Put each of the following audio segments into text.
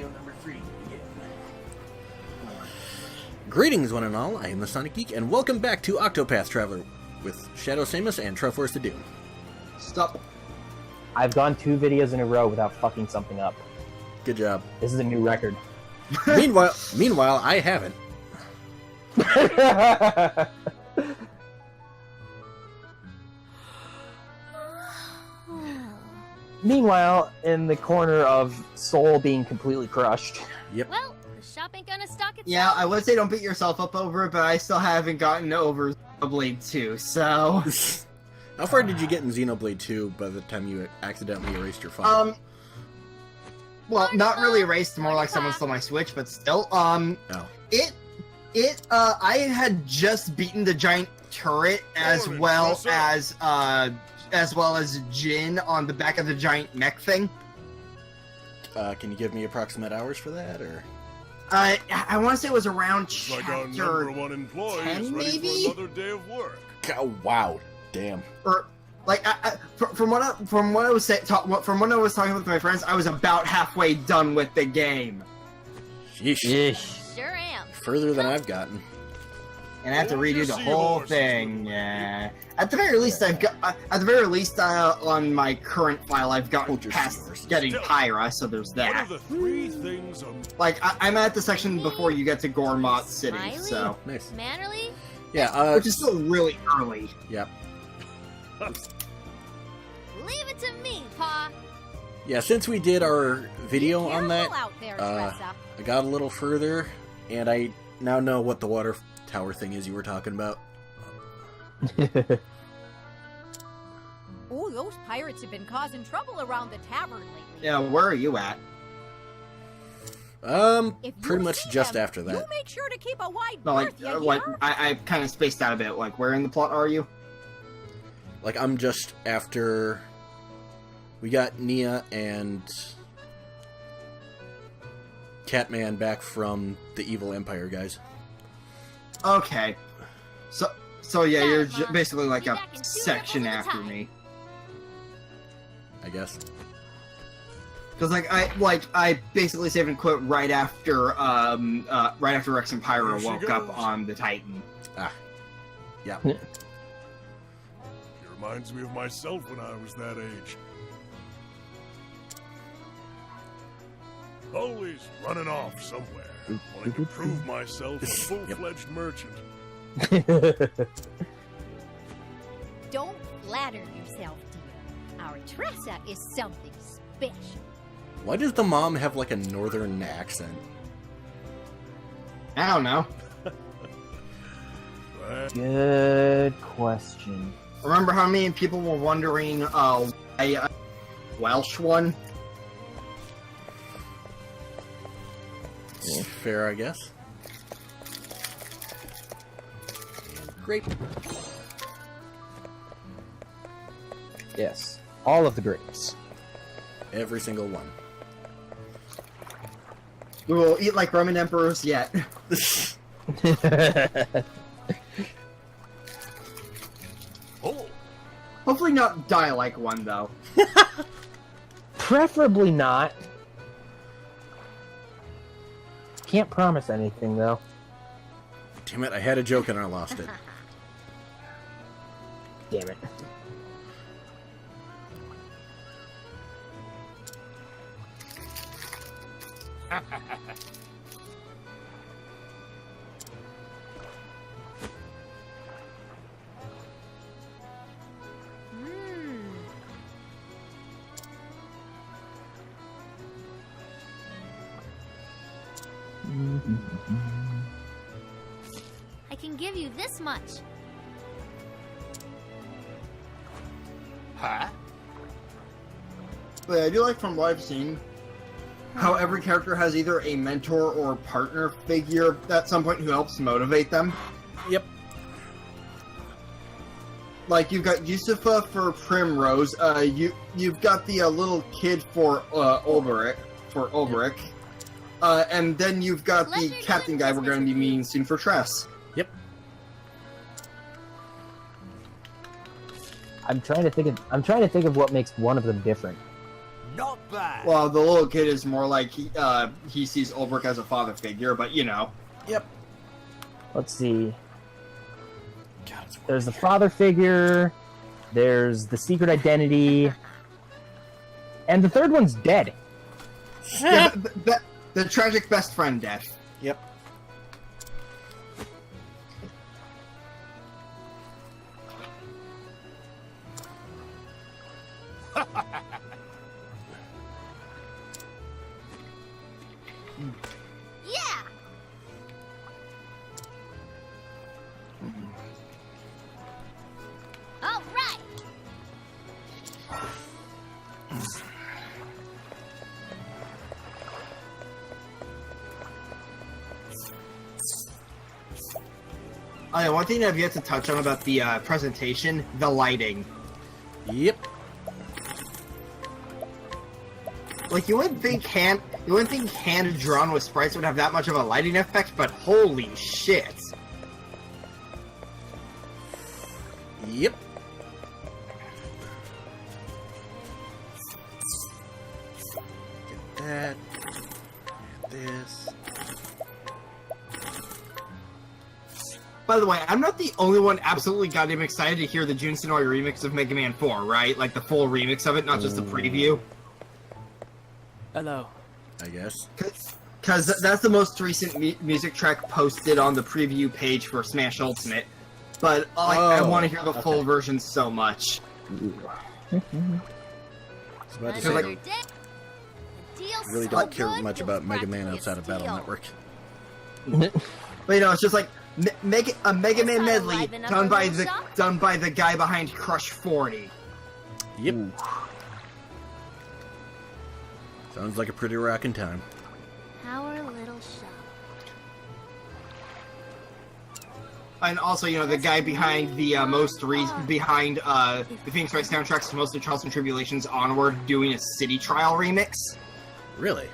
video number 3 begin. Greetings, one and all. I am the Sonic Geek, and welcome back to Octopath Traveler with Shadow Samus and Triforce the Doom. Stop. I've gone 2 videos in a row without fucking something up. Good job. This is a new record. Meanwhile, I haven't. Meanwhile, in the corner of Soul being completely crushed. Yep. Well, the shop ain't gonna stock itself. Yeah, I would say don't beat yourself up over it, but I still haven't gotten over Xenoblade 2, so... How far did you get in Xenoblade 2 by the time you accidentally erased your file? Well, not really erased, more like someone stole my Switch, but still, Oh. I had just beaten the giant turret as well as Jin on the back of the giant mech thing. Can you give me approximate hours for that, or? I want to say it was around Like our chapter number 1 employee 10, is ready maybe? for another day of work. Oh, wow. Damn. or like from what I was talking with my friends, I was about halfway done with the game, Sheesh. Sure am. Further than I've gotten. and I have to Hold your redo the whole seahorses, thing. little Yeah. At the very least, on my current file, I've gotten Hold your past seahorses. getting Pyra, so there's What that. are the 3 things Like, I'm at the section before you get to Gormott City, Smiley? so... Nice. Mannerly? Yeah, Which is still really early. Yep. Leave it to me, Pa. Yeah, since we did our video on that, Careful out there, uh, Tressa. I got a little further, and I now know what the water tower thing is you were talking about. Oh, those pirates have been causing trouble around the tavern lately. Yeah, where are you at? If you Pretty much see just them, after that. You make sure to keep a wide No, berth, like, I kind of spaced out a bit. Like, where in the plot are you? Like, I'm just after... We got Nia and... Catman back from the Evil Empire guys. Okay. So yeah, you're Mom. basically like Be a back in 2 section nickels at a after time. me. I guess. Because I basically saved and quit right after Rex and There Pyra she woke goes. up on the Titan. Yeah. She reminds me of myself when I was that age. Always running off somewhere, wanting to prove myself a full-fledged merchant. Don't flatter yourself, dear. Our Tressa is something special. Why does the mom have, like, a northern accent? I don't know. But Good question. Remember how many people were wondering why a Welsh one? Fair, I guess. Great. Yes. All of the grapes. Every single one. We will eat like Roman emperors yet. oh, Hopefully not die like one, though. Preferably not. Can't promise anything, though. Damn it, I had a joke and I lost it. Damn it. I can give you this much. huh? But I do like from what I've seen how every character has either a mentor or partner figure at some point who helps motivate them. Yep. Like you've got Yusufa for Primrose, you've got the little kid for Ulrich, and then you've got the Pleasure captain doing guy we're business going to be with you. meeting soon for Tress. Yep. I'm trying to think of what makes one of them different. Not back. Well, the little kid is more like he sees Ulbrich as a father figure, but you know. Yep. Let's see. God, it's There's the father figure. There's the secret identity. And the third one's dead. Yeah, the tragic best friend death. Yep. Yeah! All right! Oh, yeah, one thing I've yet to touch on about the presentation, the lighting. Yep. Like, you wouldn't think hand drawn with sprites would have that much of a lighting effect, but holy shit. Yep. Get that. And this. By the way, I'm not the only one absolutely goddamn excited to hear the Jun Senoi remix of Mega Man 4, right? Like, the full remix of it, not just the preview. Hello. I guess. Because that's the most recent music track posted on the preview page for Smash Ultimate. But I want to hear the full version so much. I was about to say, Another I day. The deal's really so don't care good, much we'll about Mega Man practically outside of Battle steal. Network. But you know, it's just like a Mega Man That's not medley liven up done a by little shop. the guy behind Crush 40. Yep. Sounds like a pretty rockin' time. Our little shop. And also, you know, the guy behind the behind the Phoenix Wright soundtracks, mostly Trials and Tribulations Onward, doing a City Trial remix. Really?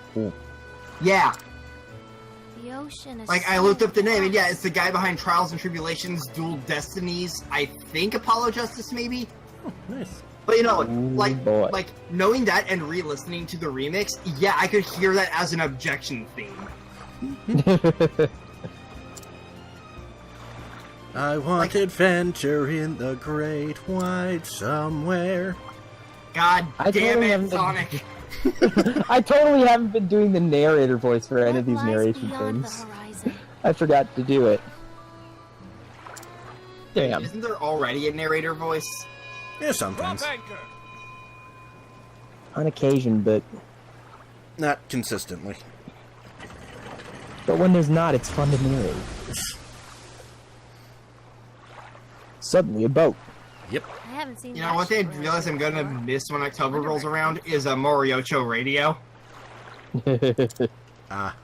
Yeah, The ocean is like I so looked up the name, and vast. yeah, it's the guy behind Trials and Tribulations, Dual Destinies. I think Apollo Justice, maybe. Nice. But you know, Ooh, like boy. knowing that and re-listening to the remix, yeah, I could hear that as an objection theme. I want adventure in the great wide somewhere. God I damn totally it, haven't been- Sonic! I totally haven't been doing the narrator voice for any What of these lies narration beyond the things. horizon? I forgot to do it. Damn. Isn't there already a narrator voice? Yeah, Drop sometimes. anchor. On occasion, but Not consistently. when there's not, it's fun to narrate. Suddenly a boat. Yep. I haven't seen You that know, one thing I shit realize I'm gonna before. miss when October rolls around is a Moriocho radio. Ah.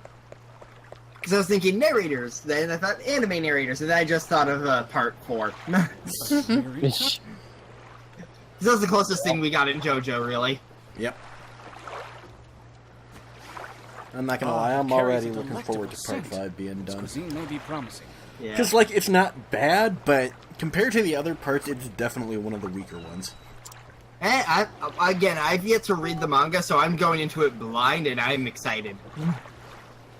Because I was thinking narrators, then I thought anime narrators, and then I just thought of part 4. Because that's the closest thing we got in JoJo, really. Yep. I'm not gonna Oh, lie, I'm carries already a looking delectable forward to part scent. 5 being This done. cuisine may be promising. Yeah. Because, like, it's not bad, but compared to the other parts, it's definitely one of the weaker ones. I've yet to read the manga, so I'm going into it blind, and I'm excited.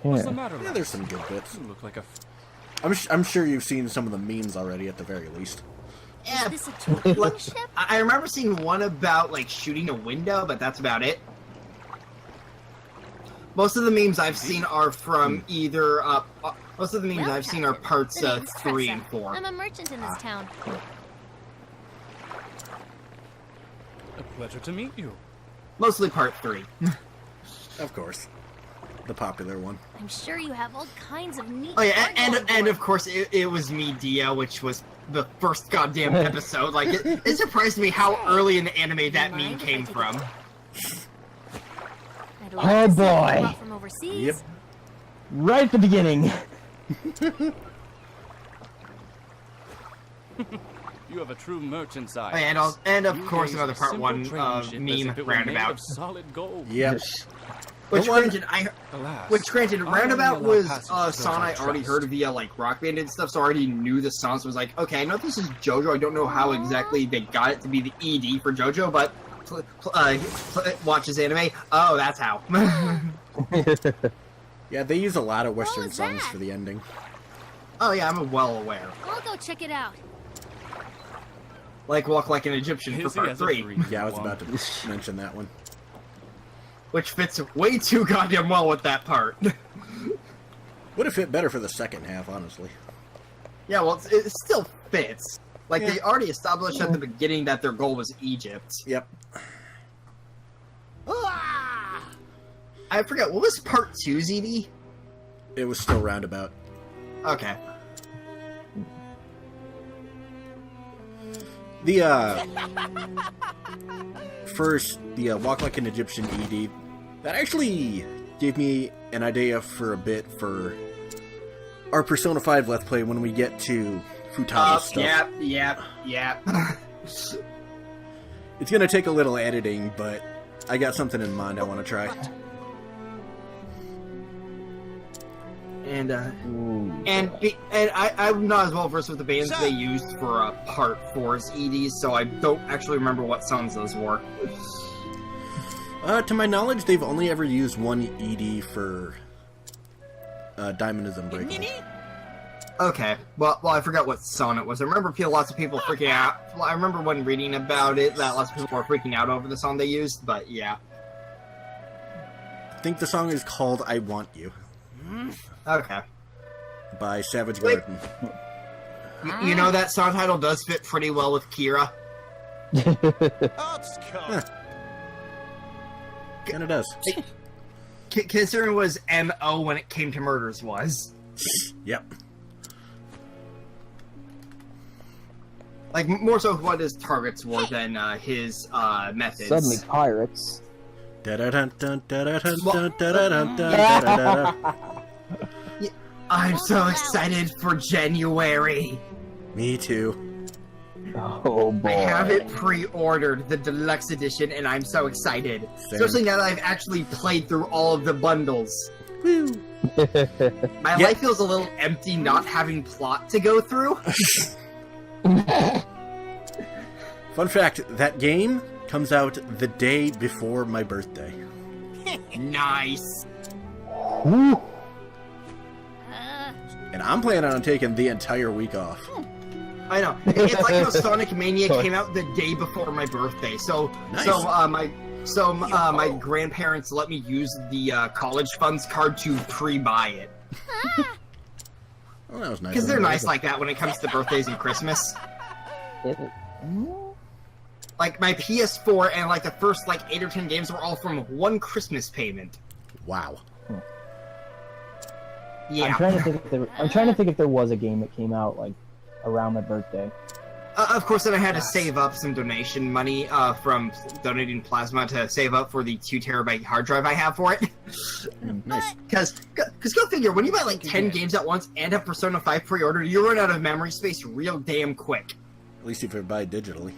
What's the Yeah. matter? Yeah, there's some good bits. You look like a. I'm sure you've seen some of the memes already, at the very least. Yeah, Is this a torpedo like, ship? I remember seeing one about, like, shooting a window, but that's about it. Most of the memes I've seen are from either, most of the memes Well, I've seen are Captain, parts the name's 3 Tressa. and 4. I'm a merchant in this town. A pleasure to meet you. Mostly part 3. Of course. The popular one. I'm sure you have all kinds of neat. Oh yeah, cargo on and board. of course it was me, Dia, which was the first goddamn episode. Like it surprised me how early in the anime that Mind meme if I came take from. I'd love Oh, to see what you boy. brought from overseas. Yep. Right at the beginning. You have a true merchant's eye. Oh, yeah, and of You course gaze another at a part simple 1 trading ship as meme if it were made roundabout. of solid gold. Yep. Which The one- granted, Alas, roundabout I only was allow passage a to those song I I already trust. heard via like Rock Band and stuff, so I already knew the song. So I was like, okay, I know this is JoJo. I don't know how exactly they got it to be the ED for JoJo, but watches anime. Oh, that's how. Yeah, they use a lot of Western is songs that? for the ending. Oh yeah, I'm well aware. I'll go check it out. Like Walk Like an Egyptian for Hizzy part has a 3, dream. Yeah, I was about to mention that one. which fits way too goddamn well with that part. Would have fit better for the second half, honestly. Yeah, well, it still fits. Like, Yeah. they already established at the beginning that their goal was Egypt. Yep. I forget, what was part 2, ZD? It was still roundabout. Okay. The, first, the Walk Like an Egyptian ED, that actually gave me an idea for a bit for our Persona 5 Let's Play when we get to Futaga's stuff. Yep. It's gonna take a little editing, but I got something in mind I want to try. And Ooh. I'm not as well versed with the bands they used for part 4's EDs, so I don't actually remember what songs those were. To my knowledge, they've only ever used one ED for Diamond is Unbreakable. Okay, well, I forgot what song it was. I remember lots of people freaking out. Well, I remember when reading about it that lots of people were freaking out over the song they used, but yeah. I think the song is called I Want You Okay. by Savage Wait. Garden. You know that song title does fit pretty well with Kira. And it does. Considering it was M.O. when it came to murders was. Yep. Like, more so what his targets were than his methods. Suddenly pirates. I'm so excited for January. Me too. Oh boy. I have it pre-ordered, the deluxe edition, and I'm so excited. Same. Especially now that I've actually played through all of the bundles. My Yeah. life feels a little empty not having plot to go through. Fun fact, that game comes out the day before my birthday. Nice. Woo. And I'm planning on taking the entire week off. I know. It's like how Sonic Mania came out the day before my birthday. So, Nice. my grandparents let me use the college funds card to pre-buy it. Oh, that was nice. Because they're nice like that when it comes to birthdays and Christmas. Like, my PS4 and, like, the first, 8 or 10 games were all from one Christmas payment. Wow. Yeah. I'm trying to think if there was a game that came out like around my birthday. Of course, then I had to save up some donation money from donating plasma to save up for the 2 terabyte hard drive I have for it. Nice. Because go figure, when you buy, 10 games at once and have Persona 5 pre-ordered, you run out of memory space real damn quick. At least if you buy it digitally.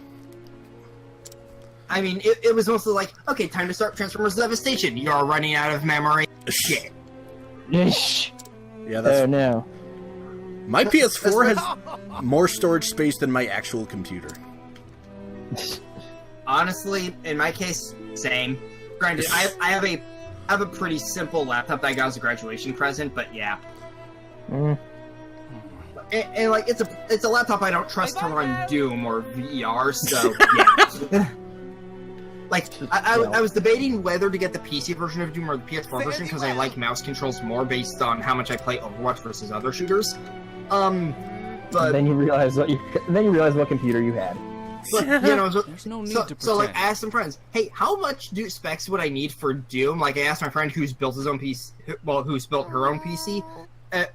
I mean, it was mostly like, okay, time to start Transformers Devastation. You're running out of memory. Shit. Yeesh. Yeah, Oh that's... no. My PS4 has more storage space than my actual computer. Honestly, in my case, same. Granted, I have a pretty simple laptop that I got as a graduation present, but yeah. Mm. And it's a laptop I don't trust to run Doom or VR, so yeah. I was debating whether to get the PC version of Doom or the PS4 version because I like mouse controls more based on how much I play Overwatch versus other shooters. But Then you realize what computer you had. There's no need to pretend. so I asked some friends, hey, how much specs would I need for Doom? Like, I asked my friend who's built his own PC, who's built her own PC,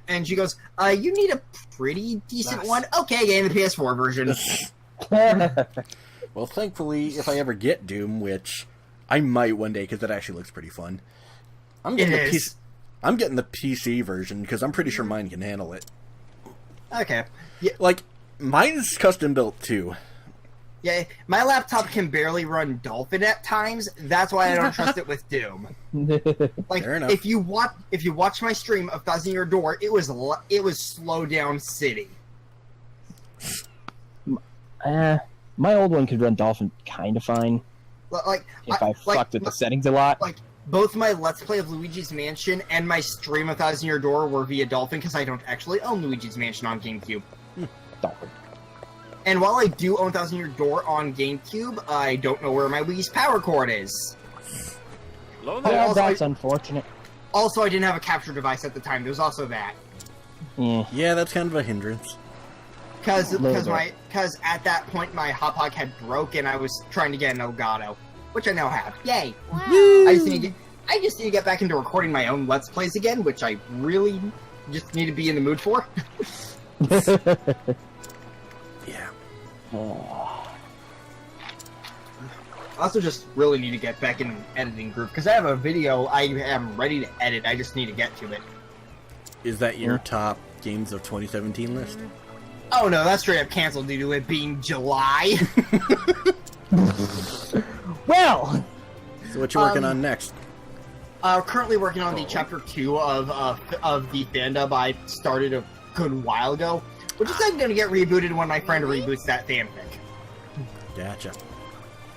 and she goes, you need a pretty decent one. Okay, getting the PS4 version. Well, thankfully, if I ever get Doom, which I might one day because that actually looks pretty fun, I'm getting the PC version because I'm pretty sure mine can handle it. Okay. Yeah, Like, mine's custom built too. yeah, my laptop can barely run Dolphin at times. That's why I don't trust it with Doom. Like, Fair enough. if you watch my stream of Thousand Year Door, it was Slow Down City. My old one could run Dolphin kind of fine. Like, If I fucked with the settings a lot. Like, both my Let's Play of Luigi's Mansion and my stream of Thousand Year Door were via Dolphin because I don't actually own Luigi's Mansion on GameCube. Dolphin. And while I do own Thousand Year Door on GameCube, I don't know where my Wii's power cord is. Yeah, that's unfortunate. Also, I didn't have a capture device at the time. There's also that. Yeah, that's kind of a hindrance. Because at that point my Hot Pog had broke and I was trying to get an Elgato, which I now have. Yay! Wow. I just need to get back into recording my own Let's Plays again, which I really just need to be in the mood for. Yeah. I also just really need to get back in an editing group because I have a video I am ready to edit. I just need to get to it. Is that your top games of 2017 list? Oh no, that's straight up canceled due to it being July. Well, So what you working on next? Currently working on the chapter 2 of the fandom I started a good while ago, which is then going to get rebooted when my friend reboots that fanfic. Gotcha.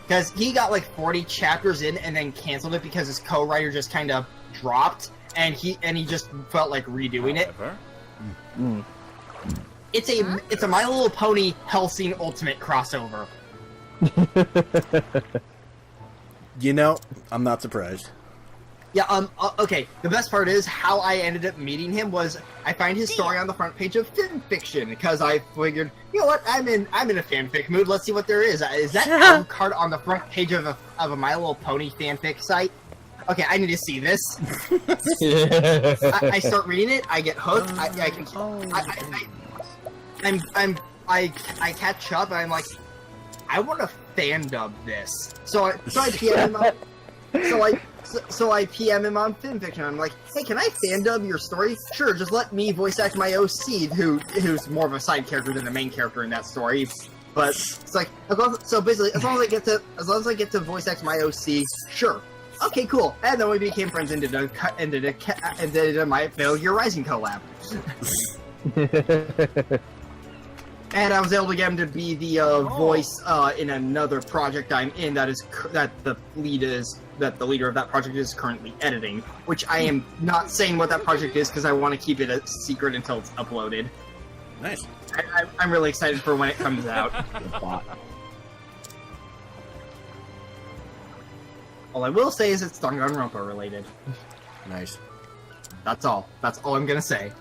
Because he got like 40 chapters in and then canceled it because his co-writer just kind of dropped, and he just felt like redoing it. It's a My Little Pony Hellsing Ultimate crossover. You know, I'm not surprised. Yeah, okay, the best part is how I ended up meeting him was I find his story on the front page of FanFiction because I figured, you know what, I'm in a fanfic mood, let's see what there is. Is that album card on the front page of a My Little Pony fanfic site? Okay, I need to see this. I start reading it, I get hooked, I catch up, and I'm like, I want to fandub this. So I PM him up. So I PM him on FanFiction. I'm like, hey, can I fandub your story? Sure, just let me voice act my OC, who's more of a side character than the main character in that story. But it's like, so basically, as long as I get to voice act my OC, sure. Okay, cool. And then we became friends and did a My Metal Gear Rising collab. And I was able to get him to be the voice in another project I'm in that the leader of that project is currently editing, which I am not saying what that project is because I want to keep it a secret until it's uploaded. Nice. I'm really excited for when it comes out. All I will say is it's Danganronpa related. Nice. That's all. That's all I'm gonna say.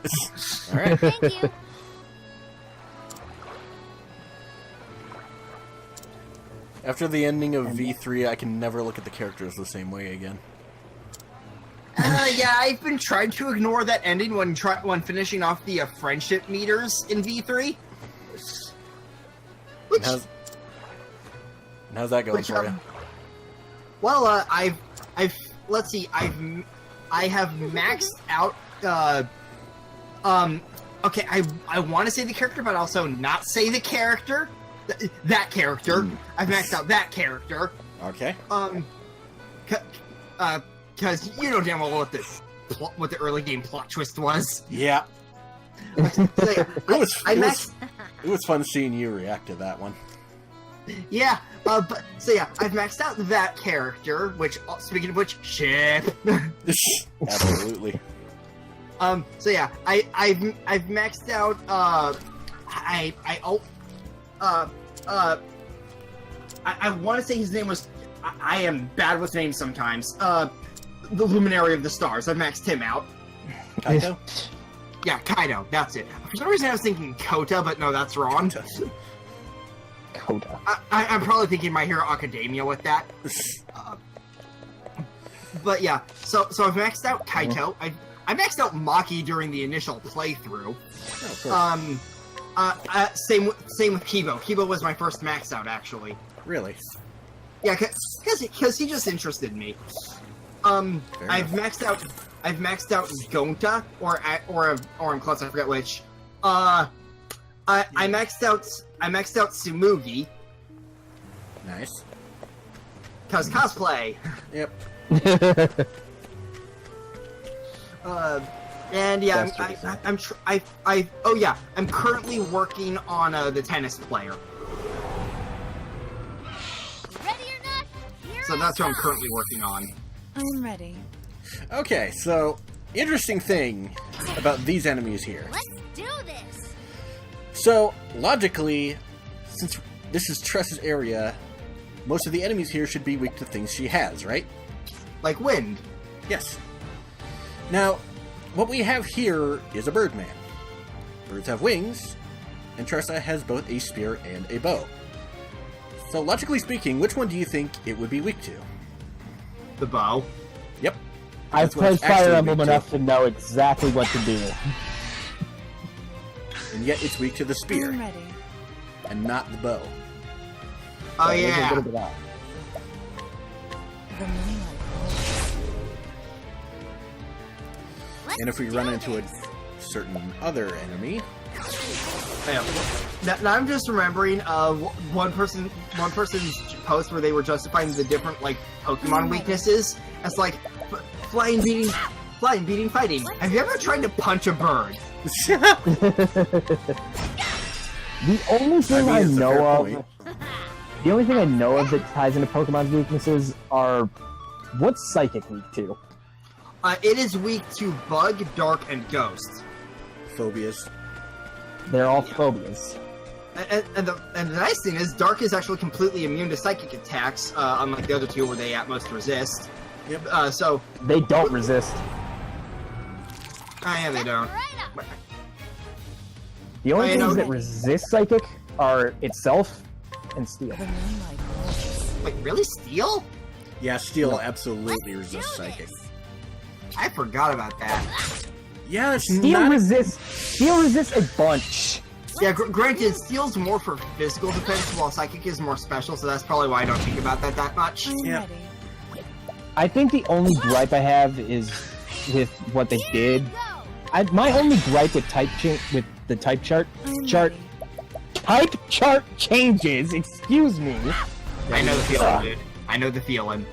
All right. Thank you. After the ending of V3, I can never look at the characters the same way again. Yeah, I've been trying to ignore that ending when finishing off the friendship meters in V3. How's that going for you? Well, let's see, I have maxed out, okay, I want to say the character, but also not say the character. That character. I've maxed out that character. Okay. Because you know damn well what the early game plot twist was. Yeah. It was fun seeing you react to that one. Yeah, I've maxed out that character, which, speaking of which, ship. Absolutely. So yeah, I've maxed out, I want to say his name was, I am bad with names sometimes, the Luminary of the Stars. I've maxed him out. Kaito? Yeah, Kaido, that's it. For some reason I was thinking Kota, but no, that's wrong. Coda. I'm probably thinking My Hero Academia with that. But yeah, so I've maxed out Kaito. I maxed out Maki during the initial playthrough. Same with Kibo. Kibo was my first max out, actually. Really? Yeah, because he just interested me. I've maxed out Gonta or in Klutz, I forget which. I maxed out Tsumugi. Nice. Cause cosplay. Yep. And yeah, I'm currently working on the tennis player. Ready or not, here So that's what I'm currently working on. I'm ready. Okay, so interesting thing about these enemies here. Let's do this. So logically, since this is Tressa's area, most of the enemies here should be weak to things she has, right? Like wind. Yes. Now, what we have here is a birdman. Birds have wings, and Tressa has both a spear and a bow. So logically speaking, which one do you think it would be weak to? The bow. Yep. I've That's what it's played Fire actually Emblem weak to. enough to know exactly what to do. And yet it's weak to the I'm spear, ready. and not the bow. Oh So there's a yeah. little bit out. The moonlight glows. Let's And if we do run into a this. certain other enemy, Yeah. Now I'm just remembering one person's post where they were justifying the different like Pokemon weaknesses. It's like flying, beating, fighting. Have you ever tried to punch a bird? The only thing I, it's a fair know of, point. the only thing I know of that ties into Pokemon's weaknesses are what's Psychic weak to? It is weak to Bug, Dark, and Ghost. Phobias. They're all phobias. And the nice thing is, Dark is actually completely immune to psychic attacks, unlike the other two where they at most resist. Yep. So, They don't resist. yeah, they don't. Right up. The only I know- things that resist Psychic are itself and Steel. The moonlight glows. Wait, really? Steel? Yeah, Steel absolutely resists do Psychic. this. I forgot about that. Yeah, it's Steel not... resists a bunch. Yeah, granted, Steel's more for physical defense, while Psychic is more special, so that's probably why I don't think about that much. I'm Yeah. ready. I think the only gripe I have is with what they did. Go. My only gripe with with the type chart I'm chart ready. type chart changes. Excuse me. I know the feeling, dude. I know the feeling.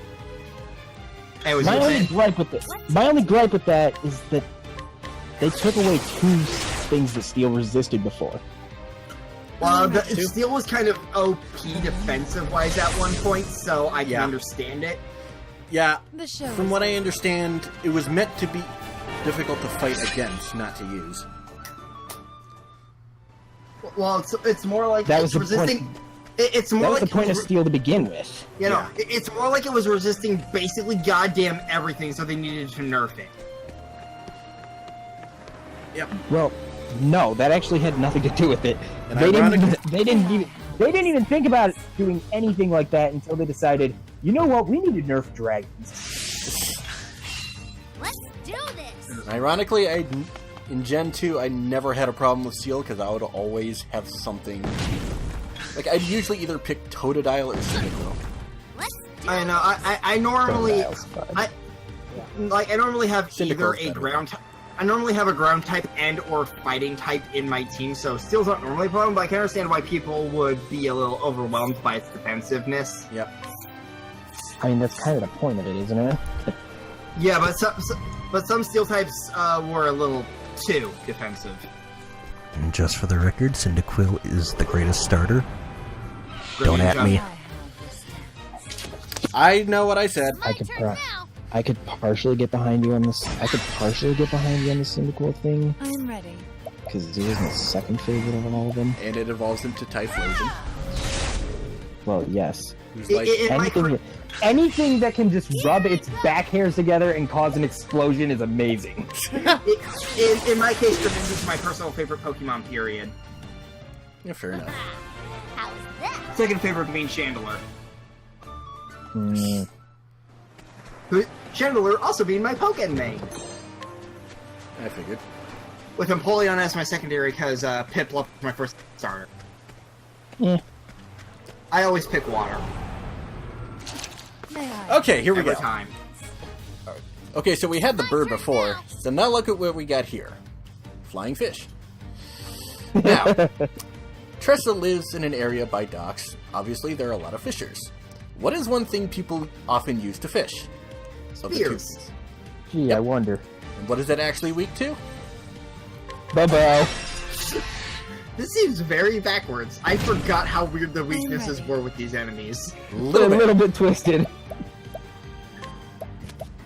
It was My just only it. gripe with it. My only gripe with that is that they took away two things that Steel resisted before. Well, Steel was kind of OP defensive-wise at one point, so I can Yeah. understand it. Yeah, The show from is what I understand, it was meant to be difficult to fight against, not to use. Well, it's more like That it's was the resisting. point. It's more That was like the point of it was, Steel to begin with. you know, Yeah. it's more like it was resisting basically goddamn everything, so they needed to nerf it. Yep. Well, no, that actually had nothing to do with it. And They ironically- didn't even think about doing anything like that until they decided, you know what, we need to nerf dragons. Let's do this. Ironically, in Gen 2, I never had a problem with Steel because I would always have something. Like, I'd usually either pick Totodile or Cyndaquil. Let's do I know. I normally I normally have Cyndaquil's either a better. ground. I normally have a ground type and or fighting type in my team, so Steel's not normally a problem. But I can understand why people would be a little overwhelmed by its defensiveness. Yep. I mean, that's kind of the point of it, isn't it? Yeah, but some Steel types were a little too defensive. And just for the record, Cyndaquil is the greatest starter. Great Don't at job. me. I have this. I know what I said. My could turn try. now. I could partially get behind you on this. I could partially get behind you on the Cyndaquil thing, I'm ready. because it was my second favorite of all of them. And it evolves into Typhlosion. Well, yes. Who's It- like, it- my Anything that can just rub its back hairs together and cause an explosion is amazing. In my case, Greninja is my personal favorite Pokemon. Period. yeah, fair enough. How's that? Second favorite being Chandelure. Hmm. Chandelure also being my Pokken main. I figured. With Empoleon as my secondary because Piplup was my first starter. Yeah. I always pick water. May I? Okay, here we Every go. time. Okay, so we had the bird before, so now look at what we got here. Flying fish. Now, Tressa lives in an area by docks. Obviously, there are a lot of fishers. What is one thing people often use to fish? Of the two Spears. things. Gee, I wonder. And what is it actually weak to? Bye-bye. This seems very backwards. I forgot how weird the weaknesses were with these enemies. A A little bit. little bit twisted.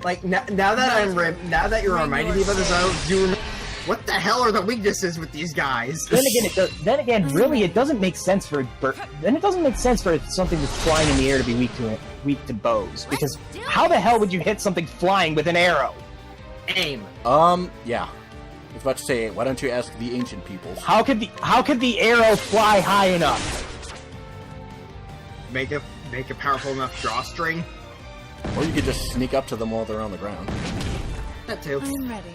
Like now that you're reminding me about this, I do remember. What the hell are the weaknesses with these guys? Then again, really, it doesn't make sense for something that's flying in the air to be weak to bows. Because how the hell would you hit something flying with an arrow? Aim. Yeah. I was about to say, why don't you ask the ancient peoples? How could the arrow fly high enough? Make a powerful enough drawstring. Or you could just sneak up to them while they're on the ground. That too. I'm ready.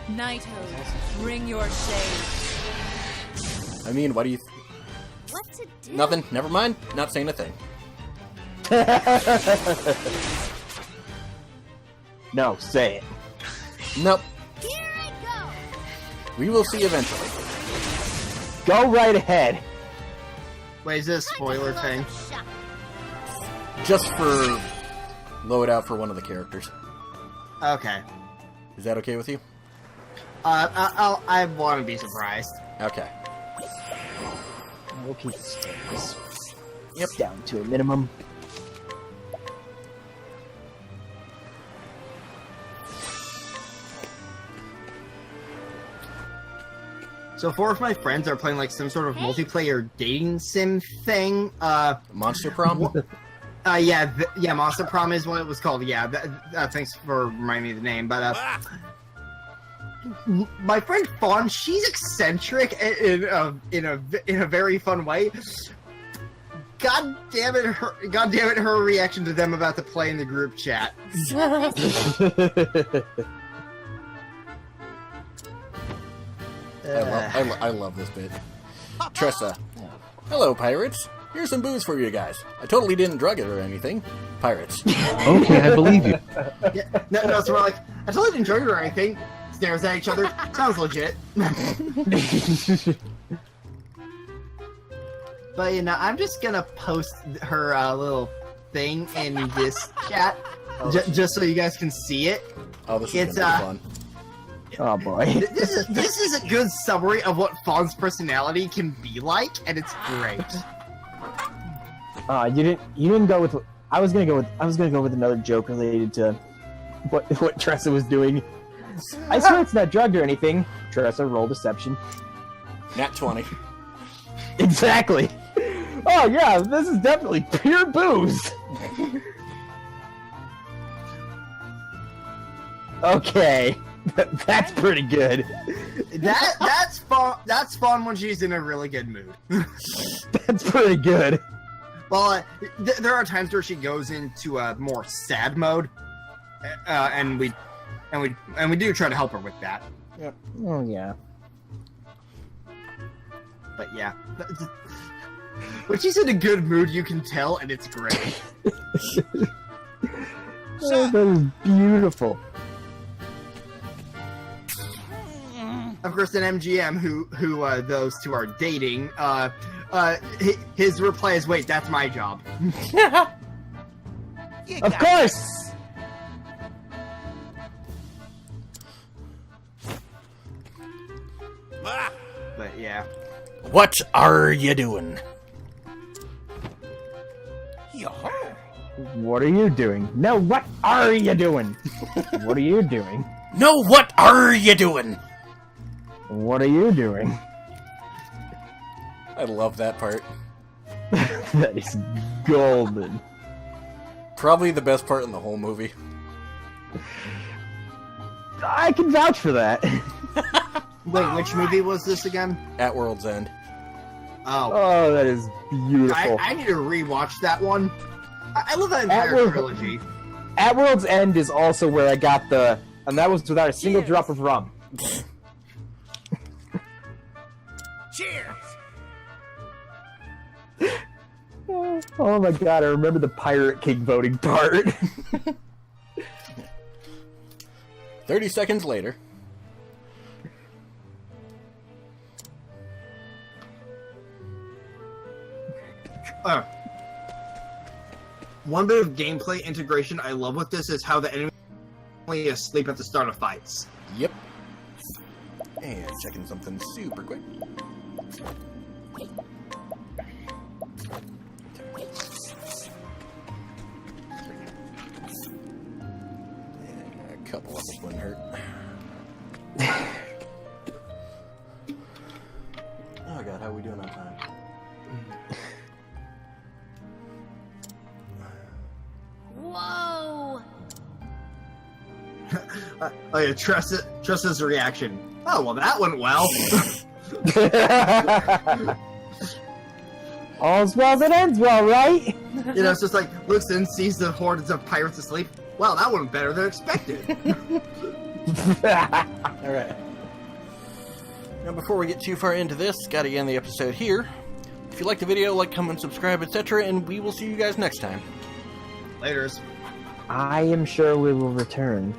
Nighthose, bring your shade. I mean, what do you... What to do? Nothing. Never mind. Not saying a thing. No, say it. Nope. Here I go. We will see eventually. Go right ahead. Wait, is this a spoiler Time to thing? blow the shot. Just for... load-out for one of the characters. Okay. Is that okay with you? I want to be surprised. Okay. We'll keep the stakes. Yep. Down to a minimum. So 4 of my friends are playing like some sort of multiplayer dating sim thing. Monster Prom? Yeah, Monster Prom is what it was called. Yeah, thanks for reminding me of the name. But my friend Fawn, she's eccentric in a very fun way. God damn it, her reaction to them about to play in the group chat. I love this bit. Tressa. Hello, pirates. Here's some booze for you guys. I totally didn't drug it or anything. Pirates. Okay, I believe you. Yeah, no, so we're like, I totally didn't drink it or anything. Stares at each other. Sounds legit. But I'm just gonna post her little thing in this chat, just so you guys can see it. Oh, this is gonna be fun. Oh boy. This is a good summary of what Fawn's personality can be like, and it's great. You didn't go with. I was gonna go with another joke related to what Tressa was doing. I swear it's not drugged or anything. Tressa, roll deception. Nat 20. Exactly. Oh yeah, this is definitely pure booze. Okay, that's pretty good. That's fun. That's fun when she's in a really good mood. That's pretty good. Well, there are times where she goes into a more sad mode, and we do try to help her with that. Yep. Oh yeah. But yeah, when she's in a good mood, you can tell, and it's great. Oh, that is beautiful. Of course, an MGM who those two are dating. His reply is, "Wait, that's my job." Of course. But yeah. What are you doing? What are you doing? No, what are you doing? What are you doing? No, what are you doing? What are you doing? I love that part. That is golden. Probably the best part in the whole movie. I can vouch for that. Wait, which movie was this again? At World's End. Oh, Oh, that is beautiful. I need to rewatch that one. I love that entire trilogy. At World's End is also where I got and that was without a single drop of rum. Cheers! Oh my god, I remember the Pirate King voting part. 30 seconds later. One bit of gameplay integration I love with this is how the enemy is asleep at the start of fights. Yep. And checking something super quick. couple levels wouldn't hurt. Oh god, how are we doing on time? Whoa! Oh yeah, Tressa's reaction. Oh well, that went well. All's well that ends well, right? You know, it's just like looks in, sees the hordes of pirates asleep. Wow, that went better than expected. Alright. Now before we get too far into this, gotta end the episode here. If you like the video, like, comment, subscribe, etc., and we will see you guys next time. Laters. I am sure we will return.